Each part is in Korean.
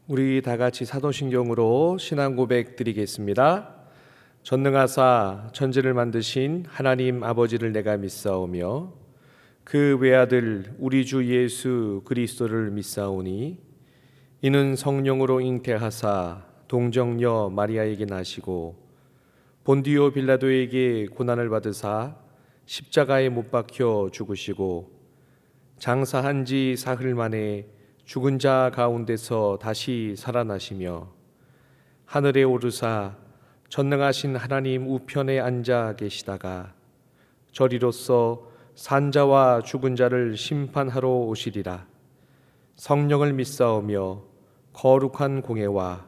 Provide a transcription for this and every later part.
우리 다 같이 사도신경으로 신앙 고백 드리겠습니다. 전능하사 천지를 만드신 하나님 아버지를 내가 믿사오며 그 외아들 우리 주 예수 그리스도를 믿사오니 이는 성령으로 잉태하사 동정녀 마리아에게 나시고 본디오 빌라도에게 고난을 받으사 십자가에 못 박혀 죽으시고 장사한 지 사흘 만에 죽은 자 가운데서 다시 살아나시며 하늘에 오르사 전능하신 하나님 우편에 앉아 계시다가 저리로서 산자와 죽은 자를 심판하러 오시리라. 성령을 믿사오며 거룩한 공회와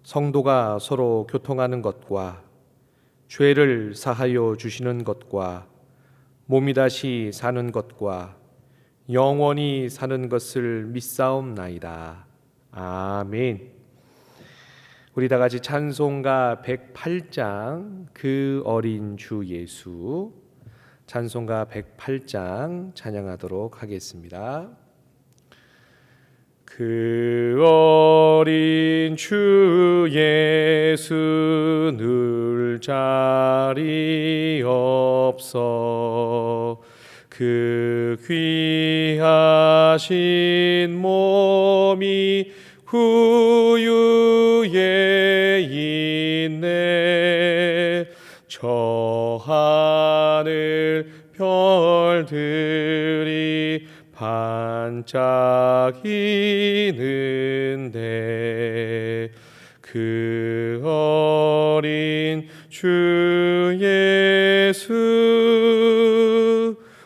성도가 서로 교통하는 것과 죄를 사하여 주시는 것과 몸이 다시 사는 것과 영원히 사는 것을 믿사옵나이다. 아멘. 우리 다 같이 찬송가 108장 그 어린 주 예수, 찬송가 108장 찬양하도록 하겠습니다. 그 어린 주 예수 늘 자리 없어 그 귀하신 몸이 후유에 있네. 저 하늘 별들이 반짝이는데 그 어린 주 예수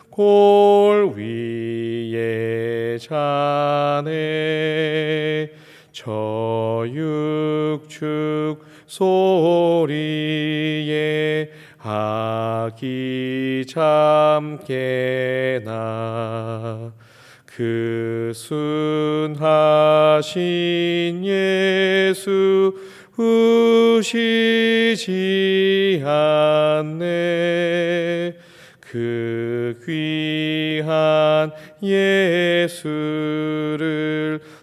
골 위에 자네 저 육축 소리에 아기 잠깨나 그 순하신 예수 우시지 않네. 그 귀한 예수를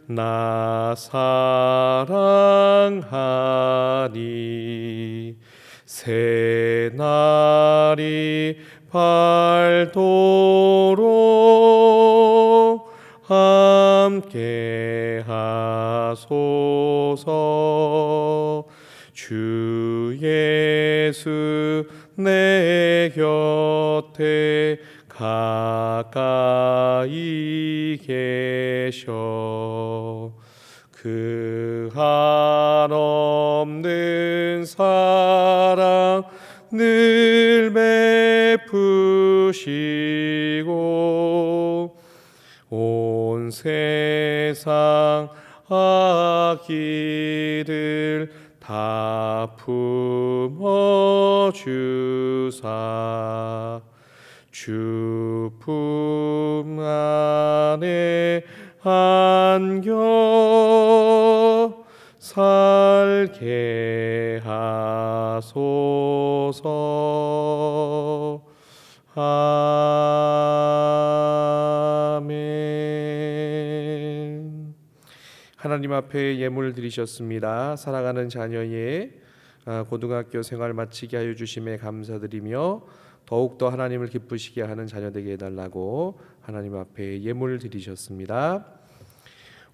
나 사랑하니 새날이 밝도록 함께 하소서. 주 예수 내 곁에 가까이 계셔. 그 한없는 사랑 늘 베푸시고 온 세상 악기들 다 품어주사 주 품 안에 안겨 살게 하소서. 아멘. 하나님 앞에 예물 드리셨습니다. 사랑하는 자녀의 고등학교 생활 마치게 하여 주심에 감사드리며 더욱더 하나님을 기쁘시게 하는 자녀 되게 해달라고 하나님 앞에 예물 드리셨습니다.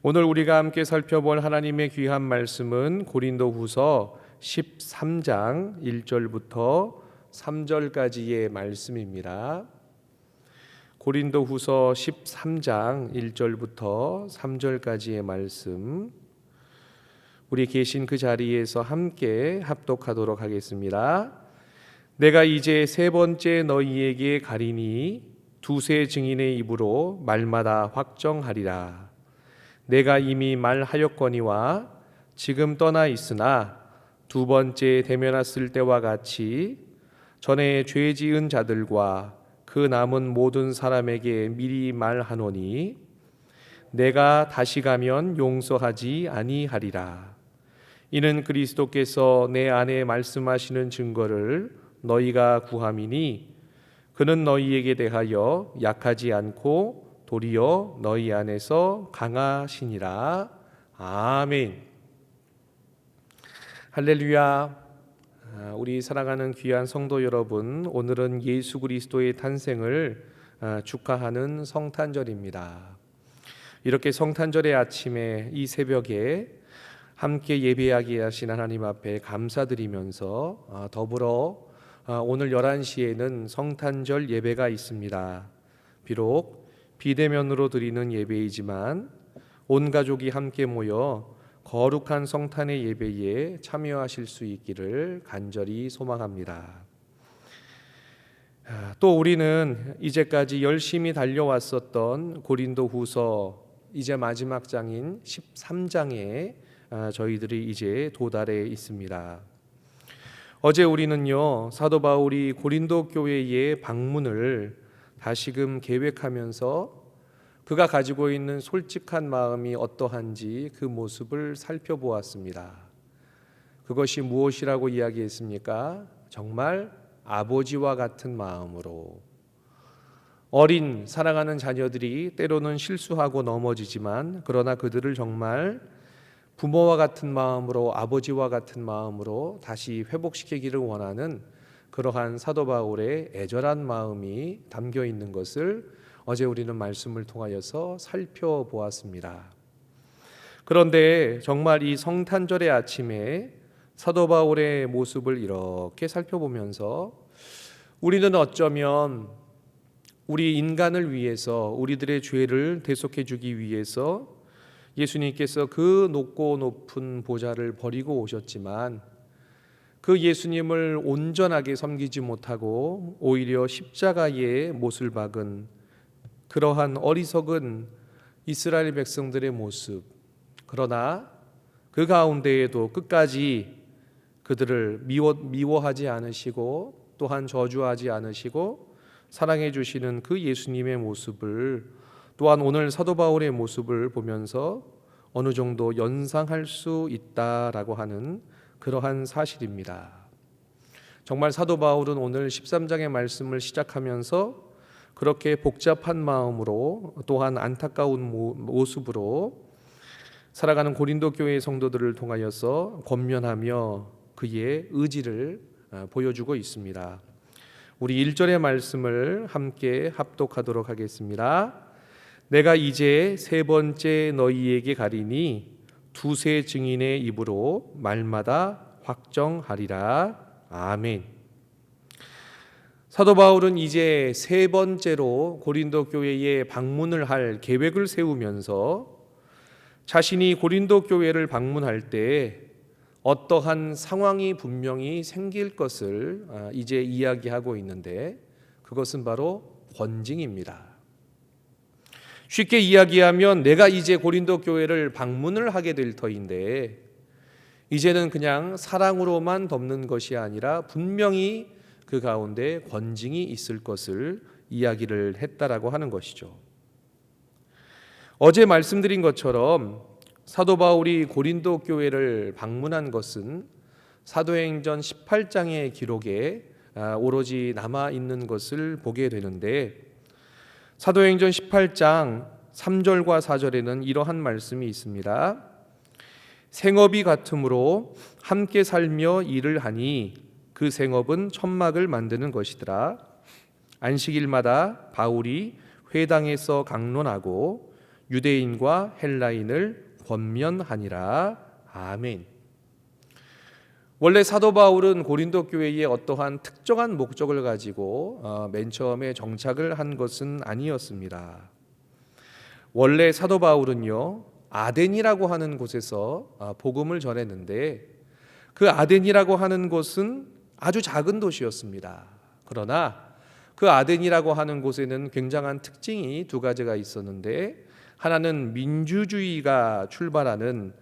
오늘 우리가 함께 살펴볼 하나님의 귀한 말씀은 고린도후서 13장 1절부터 3절까지의 말씀입니다. 고린도후서 13장 1절부터 3절까지의 말씀, 우리 계신 그 자리에서 함께 합독하도록 하겠습니다. 내가 이제 세 번째 너희에게 가리니 두세 증인의 입으로 말마다 확정하리라. 내가 이미 말하였거니와 지금 떠나 있으나 두 번째 대면했을 때와 같이 전에 죄 지은 자들과 그 남은 모든 사람에게 미리 말하노니 내가 다시 가면 용서하지 아니하리라. 이는 그리스도께서 내 안에 말씀하시는 증거를 너희가 구함이니 그는 너희에게 대하여 약하지 않고 도리어 너희 안에서 강하시니라. 아멘. 할렐루야. 우리 사랑하는 귀한 성도 여러분, 오늘은 예수 그리스도의 탄생을 축하하는 성탄절입니다. 이렇게 성탄절의 아침에 이 새벽에 함께 예배하게 하신 하나님 앞에 감사드리면서 더불어 오늘 11시에는 성탄절 예배가 있습니다. 비록 비대면으로 드리는 예배이지만 온 가족이 함께 모여 거룩한 성탄의 예배에 참여하실 수 있기를 간절히 소망합니다. 또 우리는 이제까지 열심히 달려왔었던 고린도후서 이제 마지막 장인 13장에 저희들이 이제 도달해 있습니다. 어제 우리는요, 사도 바울이 고린도 교회의 방문을 다시금 계획하면서 그가 가지고 있는 솔직한 마음이 어떠한지 그 모습을 살펴보았습니다. 그것이 무엇이라고 이야기했습니까? 정말 아버지와 같은 마음으로. 어린 사랑하는 자녀들이 때로는 실수하고 넘어지지만 그러나 그들을 정말 부모와 같은 마음으로, 아버지와 같은 마음으로 다시 회복시키기를 원하는 그러한 사도 바울의 애절한 마음이 담겨 있는 것을 어제 우리는 말씀을 통하여서 살펴보았습니다. 그런데 정말 이 성탄절의 아침에 사도 바울의 모습을 이렇게 살펴보면서 우리는 어쩌면 우리 인간을 위해서, 우리들의 죄를 대속해 주기 위해서 예수님께서 그 높고 높은 보좌를 버리고 오셨지만 그 예수님을 온전하게 섬기지 못하고 오히려 십자가의 못을 박은 그러한 어리석은 이스라엘 백성들의 모습, 그러나 그 가운데에도 끝까지 그들을 미워하지 않으시고 또한 저주하지 않으시고 사랑해 주시는 그 예수님의 모습을, 또한 오늘 사도 바울의 모습을 보면서 어느 정도 연상할 수 있다라고 하는 그러한 사실입니다. 정말 사도 바울은 오늘 13장의 말씀을 시작하면서 그렇게 복잡한 마음으로 또한 안타까운 모습으로 살아가는 고린도 교회의 성도들을 통하여서 권면하며 그의 의지를 보여주고 있습니다. 우리 1절의 말씀을 함께 합독하도록 하겠습니다. 내가 이제 세 번째 너희에게 가리니 두세 증인의 입으로 말마다 확정하리라. 아멘. 사도 바울은 이제 세 번째로 고린도 교회에 방문을 할 계획을 세우면서 자신이 고린도 교회를 방문할 때 어떠한 상황이 분명히 생길 것을 이제 이야기하고 있는데 그것은 바로 권징입니다. 쉽게 이야기하면 내가 이제 고린도 교회를 방문을 하게 될 터인데 이제는 그냥 사랑으로만 덮는 것이 아니라 분명히 그 가운데 권징이 있을 것을 이야기를 했다라고 하는 것이죠. 어제 말씀드린 것처럼 사도 바울이 고린도 교회를 방문한 것은 사도행전 18장의 기록에 오로지 남아 있는 것을 보게 되는데 사도행전 18장 3절과 4절에는 이러한 말씀이 있습니다. 생업이 같으므로 함께 살며 일을 하니 그 생업은 천막을 만드는 것이더라. 안식일마다 바울이 회당에서 강론하고 유대인과 헬라인을 권면하니라. 아멘. 원래 사도 바울은 고린도 교회에 어떠한 특정한 목적을 가지고 맨 처음에 정착을 한 것은 아니었습니다. 원래 사도 바울은요, 아덴이라고 하는 곳에서 복음을 전했는데 그 아덴이라고 하는 곳은 아주 작은 도시였습니다. 그러나 그 아덴이라고 하는 곳에는 굉장한 특징이 두 가지가 있었는데 하나는 민주주의가 출발하는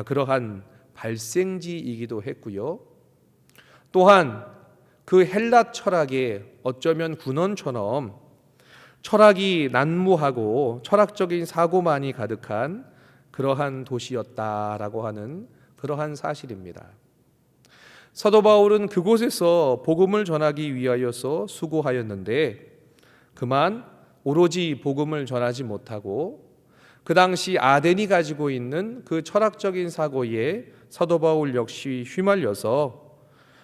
그러한 발생지이기도 했고요. 또한 그 헬라 철학의 어쩌면 군원처럼 철학이 난무하고 철학적인 사고만이 가득한 그러한 도시였다라고 하는 그러한 사실입니다. 사도 바울은 그곳에서 복음을 전하기 위하여서 수고하였는데 그만 오로지 복음을 전하지 못하고 그 당시 아덴이 가지고 있는 그 철학적인 사고에 사도 바울 역시 휘말려서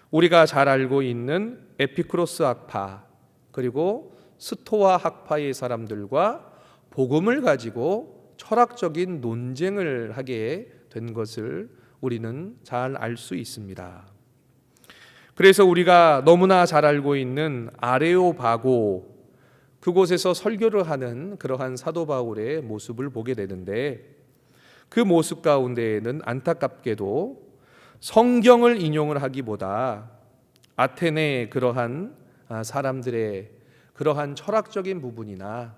우리가 잘 알고 있는 에피쿠로스 학파 그리고 스토아 학파의 사람들과 복음을 가지고 철학적인 논쟁을 하게 된 것을 우리는 잘 알 수 있습니다. 그래서 우리가 너무나 잘 알고 있는 아레오바고 그곳에서 설교를 하는 그러한 사도 바울의 모습을 보게 되는데 그 모습 가운데에는 안타깝게도 성경을 인용을 하기보다 아테네 그러한 사람들의 그러한 철학적인 부분이나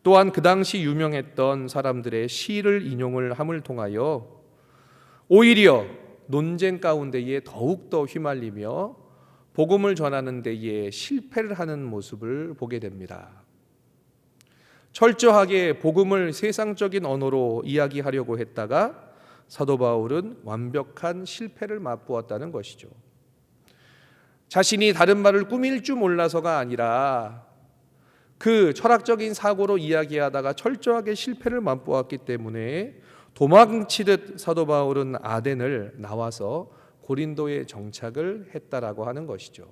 또한 그 당시 유명했던 사람들의 시를 인용을 함을 통하여 오히려 논쟁 가운데에 더욱더 휘말리며 복음을 전하는 데에 실패를 하는 모습을 보게 됩니다. 철저하게 복음을 세상적인 언어로 이야기하려고 했다가 사도 바울은 완벽한 실패를 맛보았다는 것이죠. 자신이 다른 말을 꾸밀 줄 몰라서가 아니라 그 철학적인 사고로 이야기하다가 철저하게 실패를 맛보았기 때문에 도망치듯 사도 바울은 아덴을 나와서 고린도에 정착을 했다라고 하는 것이죠.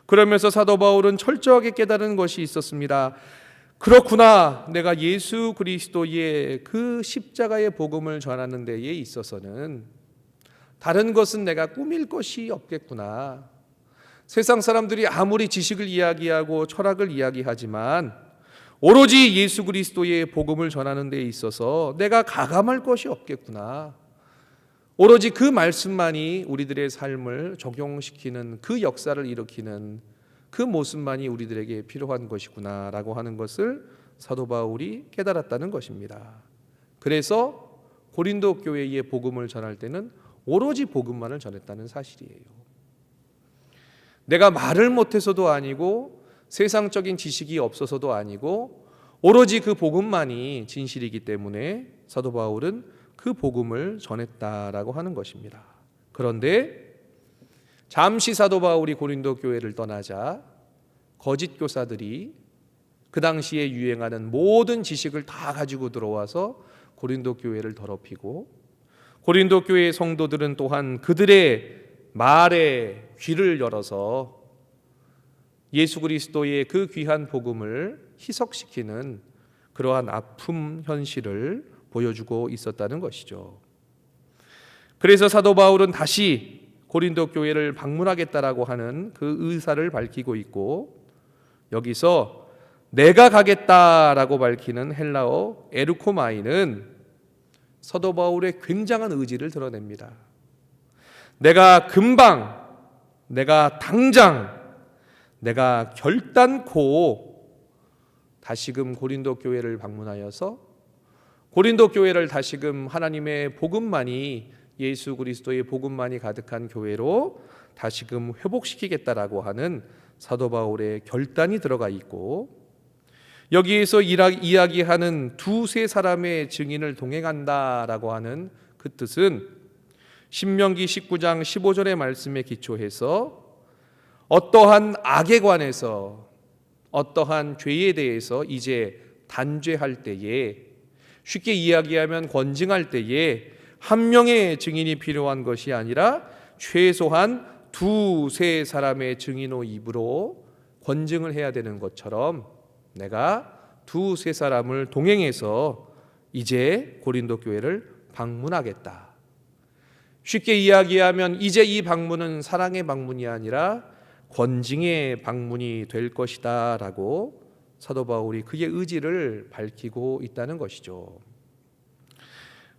그러면서 사도 바울은 철저하게 깨달은 것이 있었습니다. 그렇구나, 내가 예수 그리스도의 그 십자가의 복음을 전하는 데에 있어서는 다른 것은 내가 꾸밀 것이 없겠구나. 세상 사람들이 아무리 지식을 이야기하고 철학을 이야기하지만 오로지 예수 그리스도의 복음을 전하는 데 있어서 내가 가감할 것이 없겠구나. 오로지 그 말씀만이 우리들의 삶을 적용시키는 그 역사를 일으키는 그 모습만이 우리들에게 필요한 것이구나 라고 하는 것을 사도 바울이 깨달았다는 것입니다. 그래서 고린도 교회의 복음을 전할 때는 오로지 복음만을 전했다는 사실이에요. 내가 말을 못해서도 아니고 세상적인 지식이 없어서도 아니고 오로지 그 복음만이 진실이기 때문에 사도 바울은 그 복음을 전했다라고 하는 것입니다. 그런데 잠시 사도 바울이 고린도 교회를 떠나자 거짓 교사들이 그 당시에 유행하는 모든 지식을 다 가지고 들어와서 고린도 교회를 더럽히고 고린도 교회의 성도들은 또한 그들의 말에 귀를 열어서 예수 그리스도의 그 귀한 복음을 희석시키는 그러한 아픔 현실을 보여주고 있었다는 것이죠. 그래서 사도 바울은 다시 고린도 교회를 방문하겠다라고 하는 그 의사를 밝히고 있고 여기서 내가 가겠다라고 밝히는 헬라어 에르코마이는 사도 바울의 굉장한 의지를 드러냅니다. 내가 금방, 내가 당장, 내가 결단코 다시금 고린도 교회를 방문하여서 고린도 교회를 다시금 하나님의 복음만이 예수 그리스도의 복음만이 가득한 교회로 다시금 회복시키겠다라고 하는 사도 바울의 결단이 들어가 있고 여기에서 이야기하는 두세 사람의 증인을 동행한다라고 하는 그 뜻은 신명기 19장 15절의 말씀에 기초해서 어떠한 악에 관해서 어떠한 죄에 대해서 이제 단죄할 때에 쉽게 이야기하면 권징할 때에 한 명의 증인이 필요한 것이 아니라 최소한 두세 사람의 증인의 입으로 권증을 해야 되는 것처럼 내가 두세 사람을 동행해서 이제 고린도 교회를 방문하겠다. 쉽게 이야기하면 이제 이 방문은 사랑의 방문이 아니라 권징의 방문이 될 것이다 라고 사도 바울이 그의 의지를 밝히고 있다는 것이죠.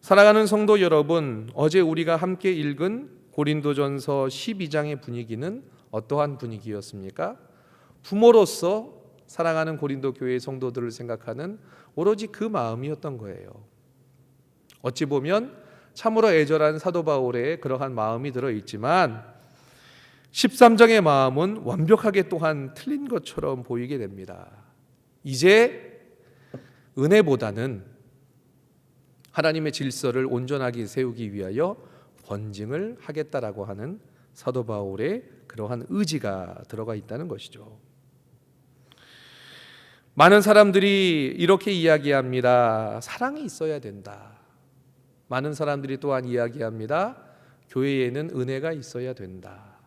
사랑하는 성도 여러분, 어제 우리가 함께 읽은 고린도전서 12장의 분위기는 어떠한 분위기였습니까? 부모로서 사랑하는 고린도 교회의 성도들을 생각하는 오로지 그 마음이었던 거예요. 어찌 보면 참으로 애절한 사도 바울의 그러한 마음이 들어있지만 13장의 마음은 완벽하게 또한 틀린 것처럼 보이게 됩니다. 이제 은혜보다는 하나님의 질서를 온전하게 세우기 위하여 권징을 하겠다라고 하는 사도 바울의 그러한 의지가 들어가 있다는 것이죠. 많은 사람들이 이렇게 이야기합니다. 사랑이 있어야 된다. 많은 사람들이 또한 이야기합니다. 교회에는 은혜가 있어야 된다.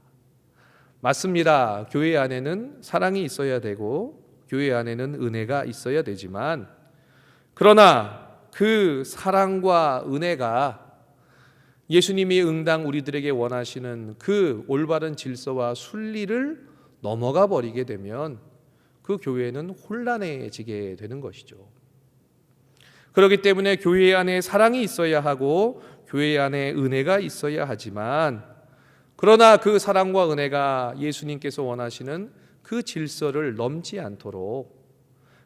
맞습니다. 교회 안에는 사랑이 있어야 되고 교회 안에는 은혜가 있어야 되지만, 그러나 그 사랑과 은혜가 예수님이 응당 우리들에게 원하시는 그 올바른 질서와 순리를 넘어가 버리게 되면 그 교회는 혼란해지게 되는 것이죠. 그렇기 때문에 교회 안에 사랑이 있어야 하고 교회 안에 은혜가 있어야 하지만, 그러나 그 사랑과 은혜가 예수님께서 원하시는 그 질서를 넘지 않도록,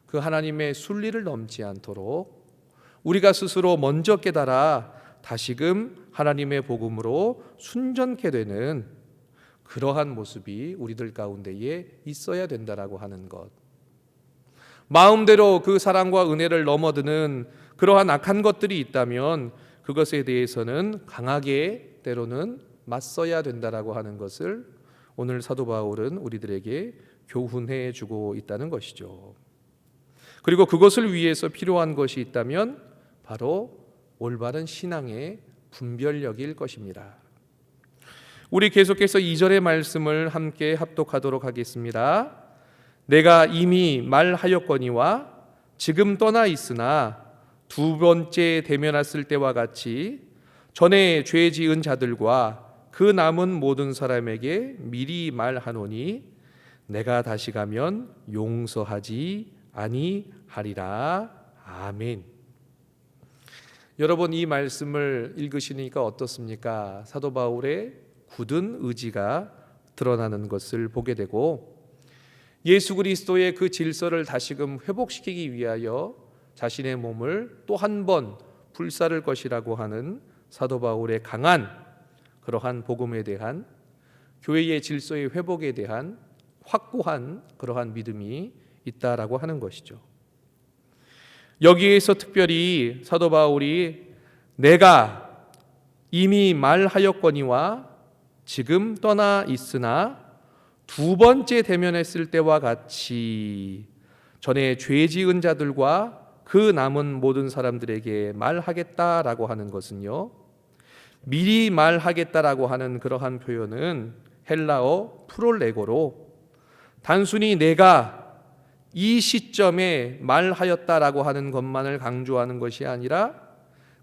그 하나님의 순리를 넘지 않도록 우리가 스스로 먼저 깨달아 다시금 하나님의 복음으로 순전케 되는 그러한 모습이 우리들 가운데에 있어야 된다라고 하는 것. 마음대로 그 사랑과 은혜를 넘어드는 그러한 악한 것들이 있다면 그것에 대해서는 강하게 때로는 맞서야 된다라고 하는 것을 오늘 사도 바울은 우리들에게 교훈해 주고 있다는 것이죠. 그리고 그것을 위해서 필요한 것이 있다면 바로 올바른 신앙의 분별력일 것입니다. 우리 계속해서 2절의 말씀을 함께 합독하도록 하겠습니다. 내가 이미 말하였거니와 지금 떠나 있으나 두 번째 대면했을 때와 같이 전에 죄 지은 자들과 그 남은 모든 사람에게 미리 말하노니 내가 다시 가면 용서하지 아니하리라. 아멘. 여러분, 이 말씀을 읽으시니까 어떻습니까? 사도 바울의 굳은 의지가 드러나는 것을 보게 되고, 예수 그리스도의 그 질서를 다시금 회복시키기 위하여 자신의 몸을 또 한 번 불사를 것이라고 하는 사도 바울의 강한 그러한 복음에 대한, 교회의 질서의 회복에 대한 확고한 그러한 믿음이 있다라고 하는 것이죠. 여기에서 특별히 사도 바울이 내가 이미 말하였거니와 지금 떠나 있으나 두 번째 대면했을 때와 같이 전에 죄 지은 자들과 그 남은 모든 사람들에게 말하겠다라고 하는 것은요, 미리 말하겠다라고 하는 그러한 표현은 헬라어 프롤레고로 단순히 내가 이 시점에 말하였다라고 하는 것만을 강조하는 것이 아니라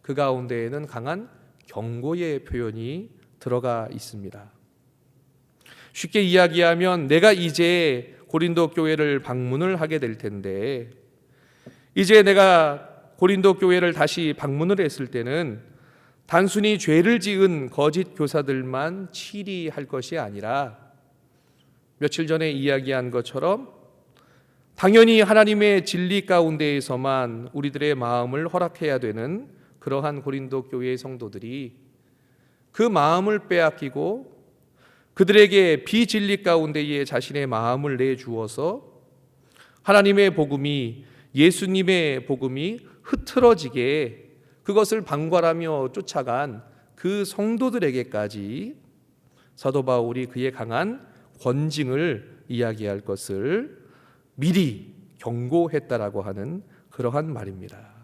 그 가운데에는 강한 경고의 표현이 들어가 있습니다. 쉽게 이야기하면 내가 이제 고린도 교회를 방문을 하게 될 텐데, 이제 내가 고린도 교회를 다시 방문을 했을 때는 단순히 죄를 지은 거짓 교사들만 치리할 것이 아니라 며칠 전에 이야기한 것처럼 당연히 하나님의 진리 가운데에서만 우리들의 마음을 허락해야 되는 그러한 고린도 교회의 성도들이 그 마음을 빼앗기고 그들에게 비진리 가운데에 자신의 마음을 내주어서 하나님의 복음이, 예수님의 복음이 흐트러지게 그것을 방관하며 쫓아간 그 성도들에게까지 사도 바울이 그의 강한 권징을 이야기할 것을 미리 경고했다라고 하는 그러한 말입니다.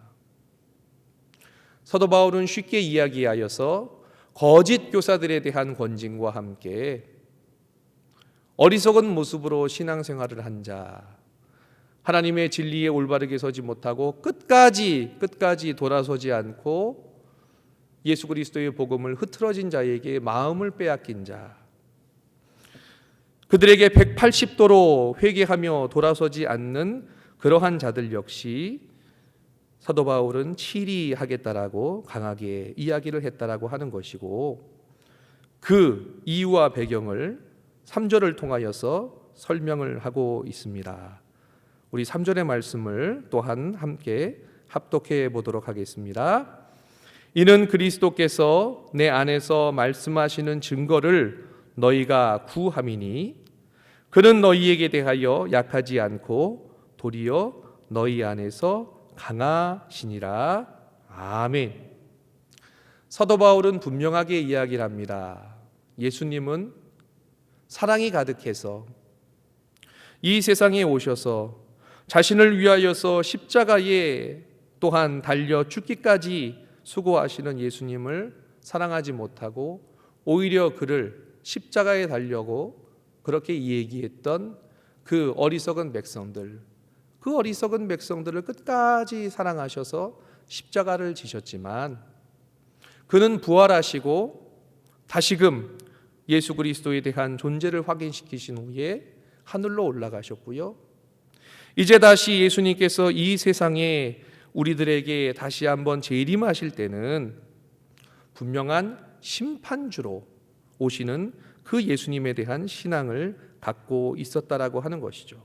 사도 바울은 쉽게 이야기하여서 거짓 교사들에 대한 권징과 함께 어리석은 모습으로 신앙생활을 한 자, 하나님의 진리에 올바르게 서지 못하고 끝까지 돌아서지 않고 예수 그리스도의 복음을 흐트러진 자에게 마음을 빼앗긴 자, 그들에게 180도로 회개하며 돌아서지 않는 그러한 자들 역시 사도 바울은 치리하겠다라고 강하게 이야기를 했다라고 하는 것이고, 그 이유와 배경을 3절을 통하여서 설명을 하고 있습니다. 우리 3절의 말씀을 또한 함께 합독해 보도록 하겠습니다. 이는 그리스도께서 내 안에서 말씀하시는 증거를 너희가 구함이니 그는 너희에게 대하여 약하지 않고 도리어 너희 안에서 강하시니라. 아멘. 사도 바울은 분명하게 이야기를 합니다. 예수님은 사랑이 가득해서 이 세상에 오셔서 자신을 위하여서 십자가에 또한 달려 죽기까지 수고하시는 예수님을 사랑하지 못하고 오히려 그를 십자가에 달려고 그렇게 얘기했던 그 어리석은 백성들, 그 어리석은 백성들을 끝까지 사랑하셔서 십자가를 지셨지만 그는 부활하시고 다시금 예수 그리스도에 대한 존재를 확인시키신 후에 하늘로 올라가셨고요. 이제 다시 예수님께서 이 세상에 우리들에게 다시 한번 재림하실 때는 분명한 심판주로 오시는 그 예수님에 대한 신앙을 갖고 있었다라고 하는 것이죠.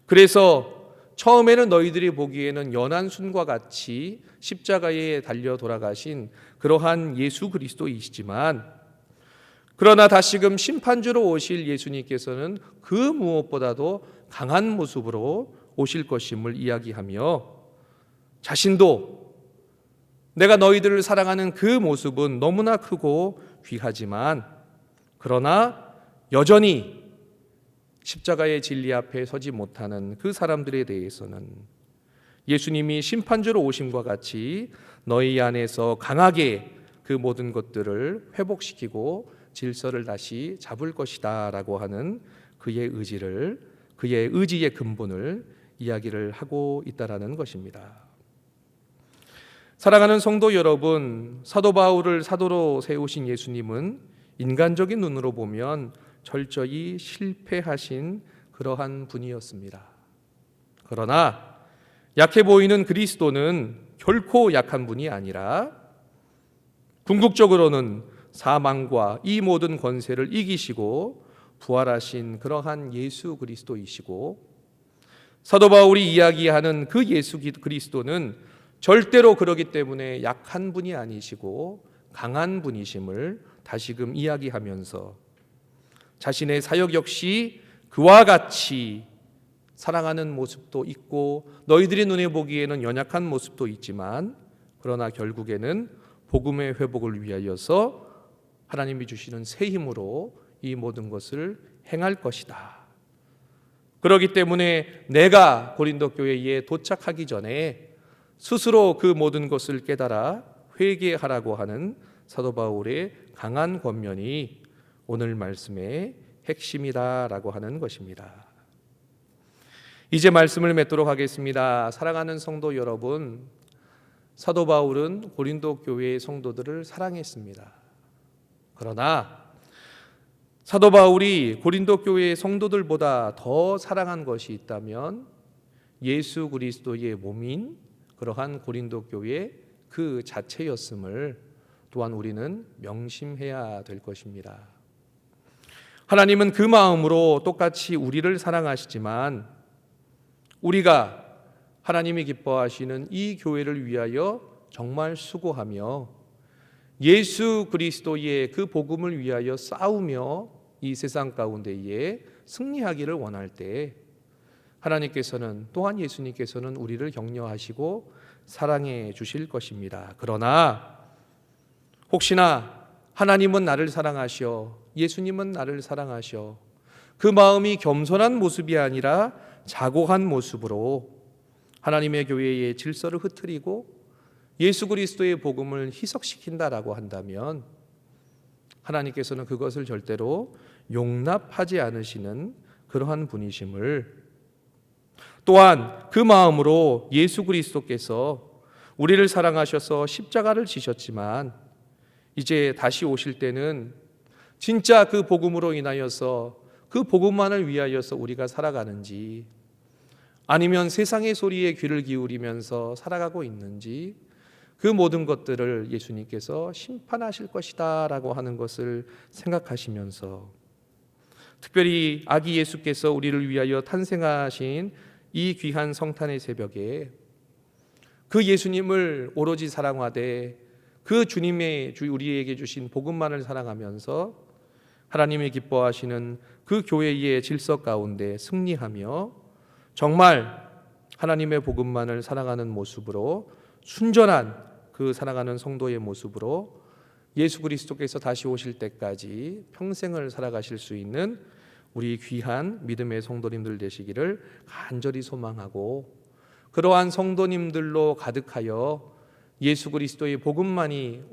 그래서 처음에는 너희들이 보기에는 연한 순과 같이 십자가에 달려 돌아가신 그러한 예수 그리스도이시지만, 그러나 다시금 심판주로 오실 예수님께서는 그 무엇보다도 강한 모습으로 오실 것임을 이야기하며, 자신도 내가 너희들을 사랑하는 그 모습은 너무나 크고 귀하지만 그러나 여전히 십자가의 진리 앞에 서지 못하는 그 사람들에 대해서는 예수님이 심판주로 오심과 같이 너희 안에서 강하게 그 모든 것들을 회복시키고 질서를 다시 잡을 것이다 라고 하는 그의 의지의 근본을 이야기를 하고 있다라는 것입니다. 사랑하는 성도 여러분, 사도 바울을 사도로 세우신 예수님은 인간적인 눈으로 보면 철저히 실패하신 그러한 분이었습니다. 그러나 약해 보이는 그리스도는 결코 약한 분이 아니라 궁극적으로는 사망과 이 모든 권세를 이기시고 부활하신 그러한 예수 그리스도이시고, 사도 바울이 이야기하는 그 예수 그리스도는 절대로 그러기 때문에 약한 분이 아니시고 강한 분이심을 다시금 이야기하면서 자신의 사역 역시 그와 같이 사랑하는 모습도 있고 너희들이 눈에 보기에는 연약한 모습도 있지만 그러나 결국에는 복음의 회복을 위하여서 하나님이 주시는 새 힘으로 이 모든 것을 행할 것이다. 그렇기 때문에 내가 고린도 교회에 도착하기 전에 스스로 그 모든 것을 깨달아 회개하라고 하는 사도 바울의 강한 권면이 오늘 말씀의 핵심이다라고 하는 것입니다. 이제 말씀을 맺도록 하겠습니다. 사랑하는 성도 여러분, 사도 바울은 고린도 교회의 성도들을 사랑했습니다. 그러나 사도 바울이 고린도 교회의 성도들보다 더 사랑한 것이 있다면 예수 그리스도의 몸인 그러한 고린도 교회 그 자체였음을 또한 우리는 명심해야 될 것입니다. 하나님은 그 마음으로 똑같이 우리를 사랑하시지만 우리가 하나님이 기뻐하시는 이 교회를 위하여 정말 수고하며 예수 그리스도의 그 복음을 위하여 싸우며 이 세상 가운데에 승리하기를 원할 때 하나님께서는 또한 예수님께서는 우리를 격려하시고 사랑해 주실 것입니다. 그러나 혹시나 하나님은 나를 사랑하셔, 예수님은 나를 사랑하셔, 그 마음이 겸손한 모습이 아니라 자고한 모습으로 하나님의 교회의 질서를 흐트리고 예수 그리스도의 복음을 희석시킨다라고 한다면 하나님께서는 그것을 절대로 용납하지 않으시는 그러한 분이심을, 또한 그 마음으로 예수 그리스도께서 우리를 사랑하셔서 십자가를 지셨지만 이제 다시 오실 때는 진짜 그 복음으로 인하여서 그 복음만을 위하여서 우리가 살아가는지 아니면 세상의 소리에 귀를 기울이면서 살아가고 있는지 그 모든 것들을 예수님께서 심판하실 것이다 라고 하는 것을 생각하시면서, 특별히 아기 예수께서 우리를 위하여 탄생하신 이 귀한 성탄의 새벽에 그 예수님을 오로지 사랑하되 그 주님의 우리에게 주신 복음만을 사랑하면서 하나님이 기뻐하시는 그 교회의 질서 가운데 승리하며 정말 하나님의 복음만을 사랑하는 모습으로 순전한 그 사랑하는 성도의 모습으로 예수 그리스도께서 다시 오실 때까지 평생을 살아가실 수 있는 우리 귀한 믿음의 성도님들 되시기를 간절히 소망하고, 그러한 성도님들로 가득하여 예수 그리스도의 복음만이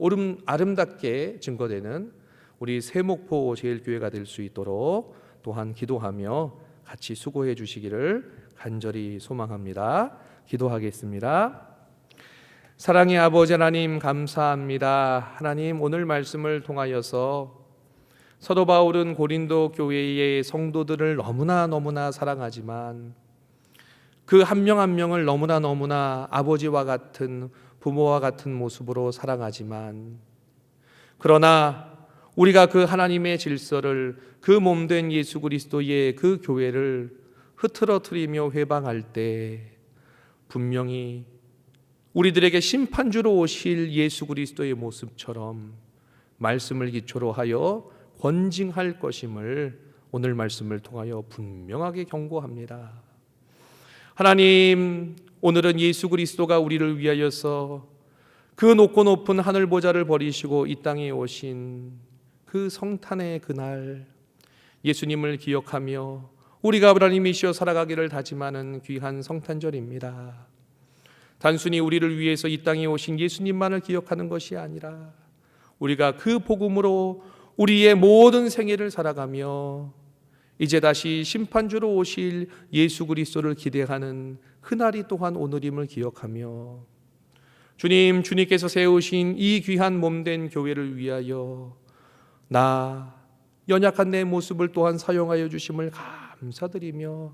아름답게 증거되는 우리 세목포 제일교회가 될 수 있도록 또한 기도하며 같이 수고해 주시기를 간절히 소망합니다. 기도하겠습니다. 사랑의 아버지 하나님, 감사합니다. 하나님, 오늘 말씀을 통하여서 사도 바울은 고린도 교회의 성도들을 너무나 사랑하지만 그 한 명 한 명을 너무나 아버지와 같은, 부모와 같은 모습으로 사랑하지만, 그러나 우리가 그 하나님의 질서를, 그 몸된 예수 그리스도의 그 교회를 흐트러뜨리며 회방할 때 분명히 우리들에게 심판주로 오실 예수 그리스도의 모습처럼 말씀을 기초로 하여 권징할 것임을 오늘 말씀을 통하여 분명하게 경고합니다. 하나님, 오늘은 예수 그리스도가 우리를 위하여서 그 높고 높은 하늘 보좌를 버리시고 이 땅에 오신 그 성탄의 그날, 예수님을 기억하며 우리가 하나님이시여 살아가기를 다짐하는 귀한 성탄절입니다. 단순히 우리를 위해서 이 땅에 오신 예수님만을 기억하는 것이 아니라 우리가 그 복음으로 우리의 모든 생애를 살아가며 이제 다시 심판주로 오실 예수 그리스도를 기대하는 그날이 또한 오늘임을 기억하며, 주님께서 세우신 이 귀한 몸된 교회를 위하여 나 연약한 내 모습을 또한 사용하여 주심을 감사드리며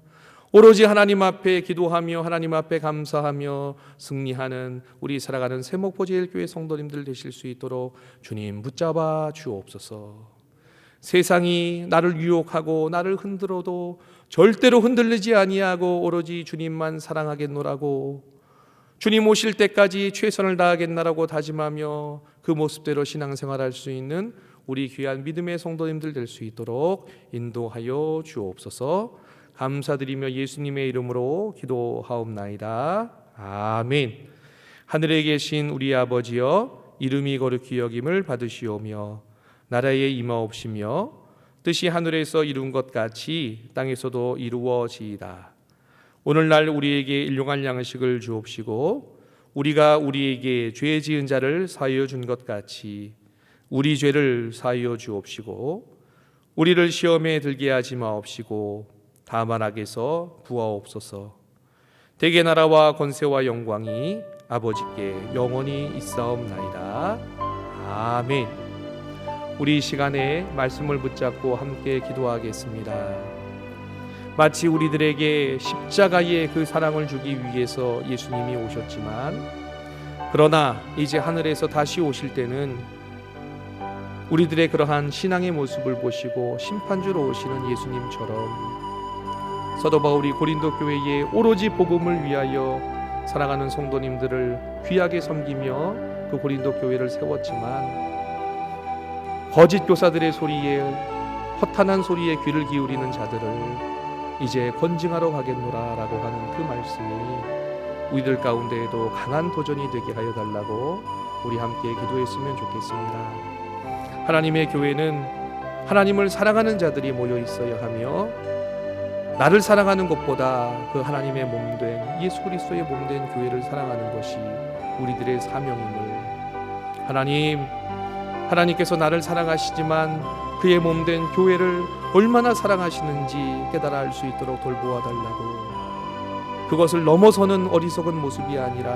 오로지 하나님 앞에 기도하며 하나님 앞에 감사하며 승리하는 우리 살아가는 세목포 제일교회 성도님들 되실 수 있도록 주님 붙잡아 주옵소서. 세상이 나를 유혹하고 나를 흔들어도 절대로 흔들리지 아니하고 오로지 주님만 사랑하겠노라고, 주님 오실 때까지 최선을 다하겠나라고 다짐하며 그 모습대로 신앙생활할 수 있는 우리 귀한 믿음의 성도님들 될 수 있도록 인도하여 주옵소서. 감사드리며 예수님의 이름으로 기도하옵나이다. 아멘. 하늘에 계신 우리 아버지여, 이름이 거룩히 여김을 받으시오며 나라에 임하옵시며 뜻이 하늘에서 이룬 것 같이 땅에서도 이루어지이다. 오늘날 우리에게 일용할 양식을 주옵시고 우리가 우리에게 죄 지은 자를 사하여 준 것 같이 우리 죄를 사하여 주옵시고 우리를 시험에 들게 하지 마옵시고 다만 악에서 구하옵소서. 대개 나라와 권세와 영광이 아버지께 영원히 있사옵나이다. 아멘. 우리 이 시간에 말씀을 붙잡고 함께 기도하겠습니다. 마치 우리들에게 십자가의 그 사랑을 주기 위해서 예수님이 오셨지만, 그러나 이제 하늘에서 다시 오실 때는 우리들의 그러한 신앙의 모습을 보시고 심판주로 오시는 예수님처럼 사도 바울이 고린도 교회에 오로지 복음을 위하여 살아가는 성도님들을 귀하게 섬기며 그 고린도 교회를 세웠지만, 거짓 교사들의 소리에, 허탄한 소리에 귀를 기울이는 자들을 이제 건징하러 가겠노라 라고 하는 그 말씀이 우리들 가운데에도 강한 도전이 되게 하여 달라고 우리 함께 기도했으면 좋겠습니다. 하나님의 교회는 하나님을 사랑하는 자들이 모여 있어야 하며, 나를 사랑하는 것보다 그 하나님의 몸된 예수 그리스도의 몸된 교회를 사랑하는 것이 우리들의 사명임을, 하나님께서 나를 사랑하시지만 그의 몸된 교회를 얼마나 사랑하시는지 깨달아 알 수 있도록 돌보아 달라고, 그것을 넘어서는 어리석은 모습이 아니라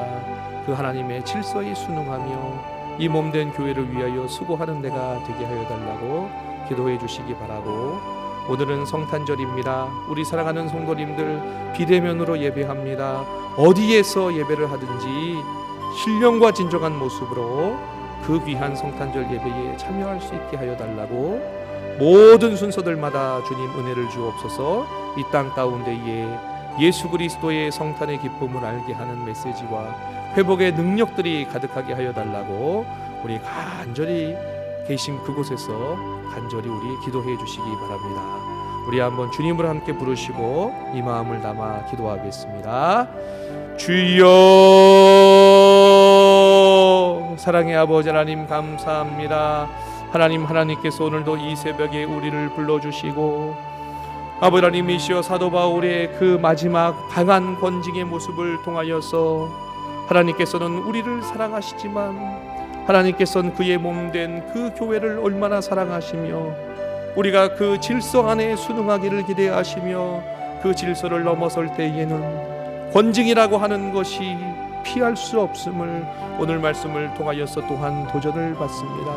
그 하나님의 질서에 순응하며 이 몸된 교회를 위하여 수고하는 내가 되게 하여 달라고 기도해 주시기 바라고, 오늘은 성탄절입니다. 우리 사랑하는 성도님들 비대면으로 예배합니다. 어디에서 예배를 하든지 신령과 진정한 모습으로 그 귀한 성탄절 예배에 참여할 수 있게 하여 달라고, 모든 순서들마다 주님 은혜를 주옵소서. 이 땅 가운데에 예수 그리스도의 성탄의 기쁨을 알게 하는 메시지와 회복의 능력들이 가득하게 하여 달라고 우리 간절히 계신 그곳에서 간절히 우리 기도해 주시기 바랍니다. 우리 한번 주님을 함께 부르시고 이 마음을 담아 기도하겠습니다. 주여, 사랑의 아버지 하나님 감사합니다. 하나님께서 오늘도 이 새벽에 우리를 불러주시고 아버지 하나님이시여 사도 바울의 그 마지막 강한 권징의 모습을 통하여서 하나님께서는 우리를 사랑하시지만 하나님께서는 그의 몸된 그 교회를 얼마나 사랑하시며 우리가 그 질서 안에 순응하기를 기대하시며 그 질서를 넘어설 때에는 권징이라고 하는 것이 피할 수 없음을 오늘 말씀을 통하여서 또한 도전을 받습니다.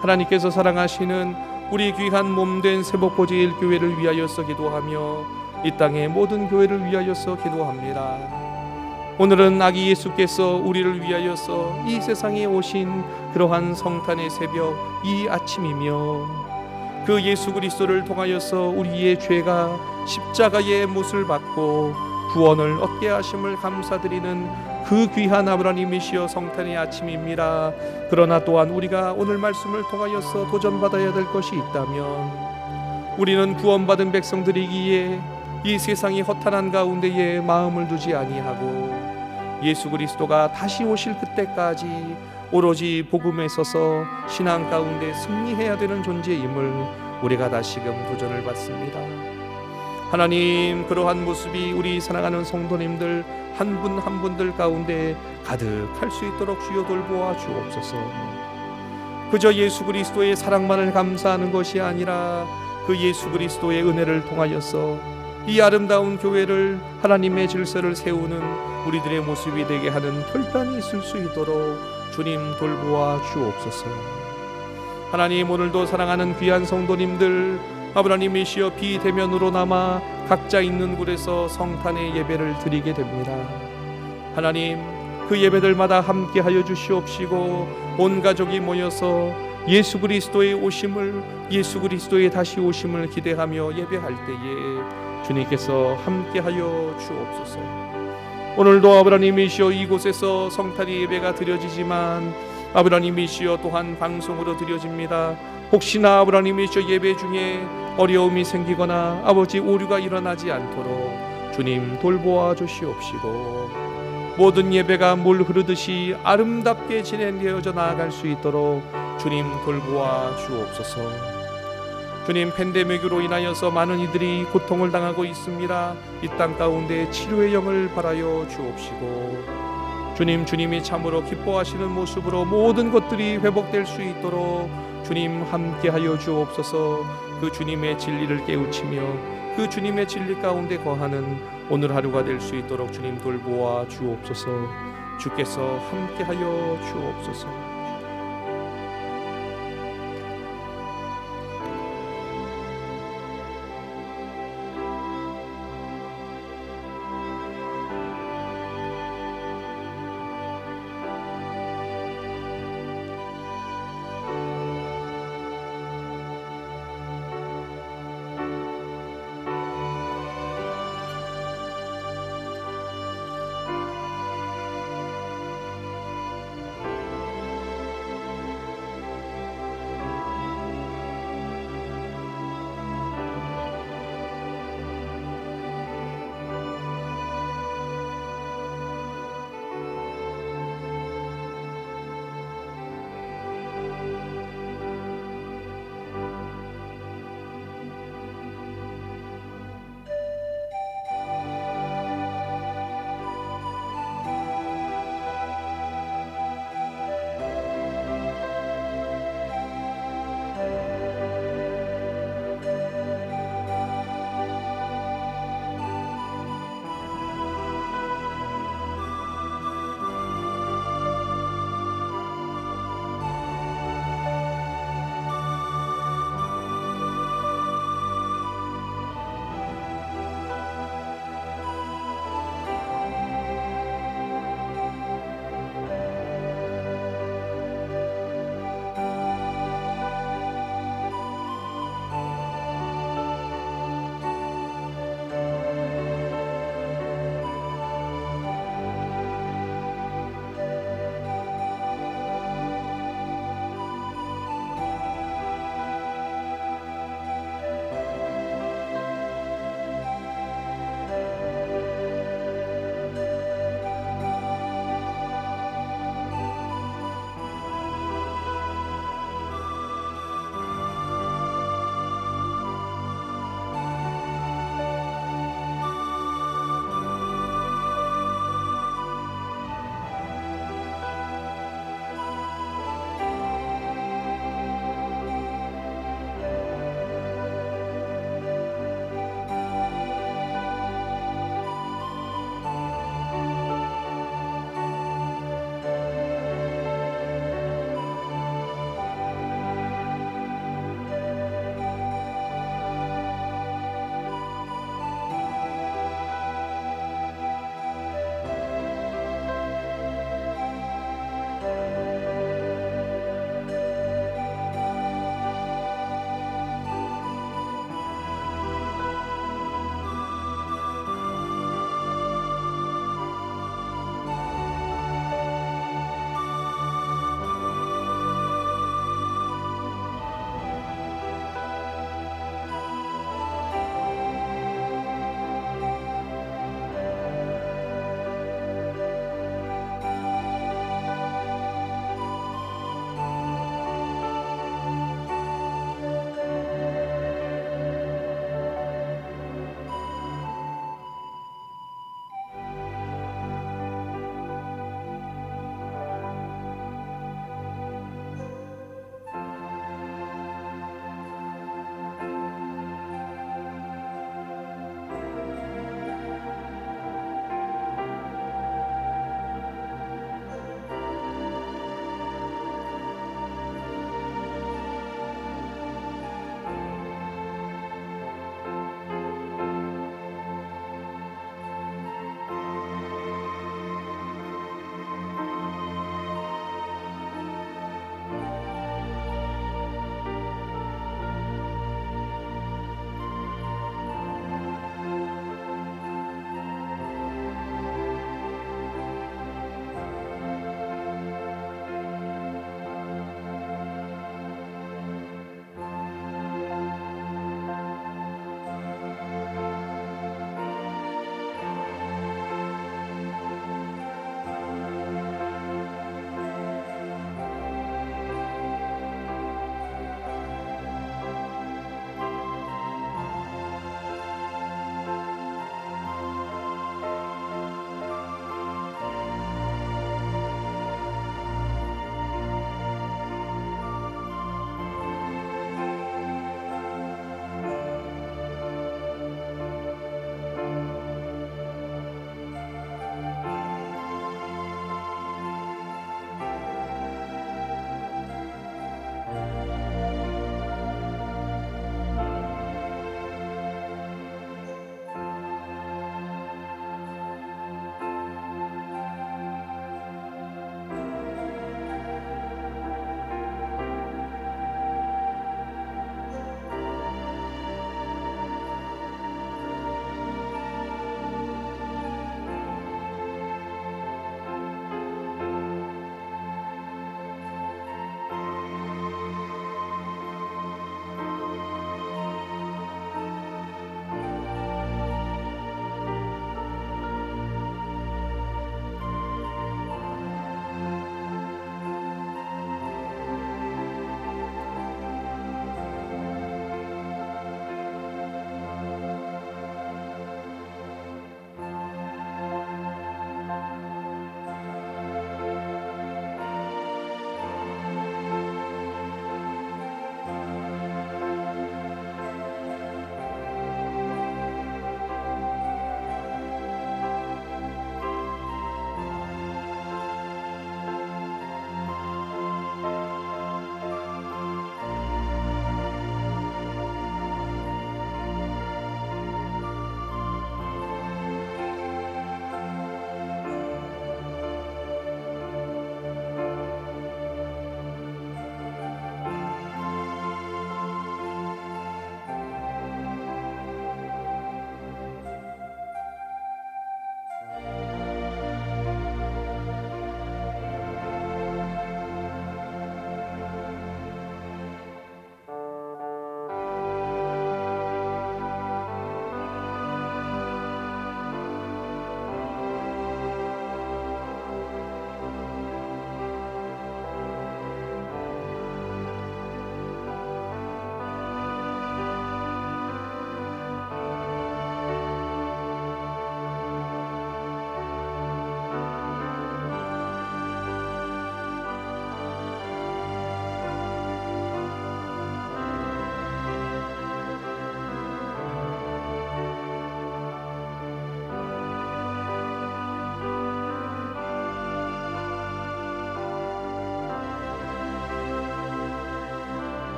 하나님께서 사랑하시는 우리 귀한 몸된 세복보제일 교회를 위하여서 기도하며 이 땅의 모든 교회를 위하여서 기도합니다. 오늘은 아기 예수께서 우리를 위하여서 이 세상에 오신 그러한 성탄의 새벽 이 아침이며 그 예수 그리스도를 통하여서 우리의 죄가 십자가의 못을 받고 구원을 얻게 하심을 감사드리는 그 귀한 하나님이시여 성탄의 아침입니다. 그러나 또한 우리가 오늘 말씀을 통하여서 도전받아야 될 것이 있다면 우리는 구원받은 백성들이기에 이 세상이 허탄한 가운데에 마음을 두지 아니하고 예수 그리스도가 다시 오실 그때까지 오로지 복음에 서서 신앙 가운데 승리해야 되는 존재임을 우리가 다시금 도전을 받습니다. 하나님, 그러한 모습이 우리 사랑하는 성도님들 한 분 한 분들 가운데 가득할 수 있도록 주여 돌보아 주옵소서. 그저 예수 그리스도의 사랑만을 감사하는 것이 아니라 그 예수 그리스도의 은혜를 통하여서 이 아름다운 교회를 하나님의 질서를 세우는 우리들의 모습이 되게 하는 결단이 있을 수 있도록 주님 돌보아 주옵소서. 하나님, 오늘도 사랑하는 귀한 성도님들 하나님이시여 비대면으로 남아 각자 있는 곳에서 성탄의 예배를 드리게 됩니다. 하나님, 그 예배들마다 함께하여 주시옵시고 온 가족이 모여서 예수 그리스도의 오심을 예수 그리스도의 다시 오심을 기대하며 예배할 때에 주님께서 함께하여 주옵소서. 오늘도 아버지이시여 이곳에서 성탄의 예배가 드려지지만 아버지이시여 또한 방송으로 드려집니다. 혹시나 아버지이시여 예배 중에 어려움이 생기거나 아버지 오류가 일어나지 않도록 주님 돌보아 주시옵시고 모든 예배가 물 흐르듯이 아름답게 진행되어져 나아갈 수 있도록 주님 돌보아 주옵소서. 주님, 팬데믹으로 인하여서 많은 이들이 고통을 당하고 있습니다. 이 땅 가운데 치료의 영을 바라여 주옵시고 주님이 참으로 기뻐하시는 모습으로 모든 것들이 회복될 수 있도록 주님 함께하여 주옵소서. 그 주님의 진리를 깨우치며 그 주님의 진리 가운데 거하는 오늘 하루가 될 수 있도록 주님 돌보아 주옵소서. 주께서 함께하여 주옵소서.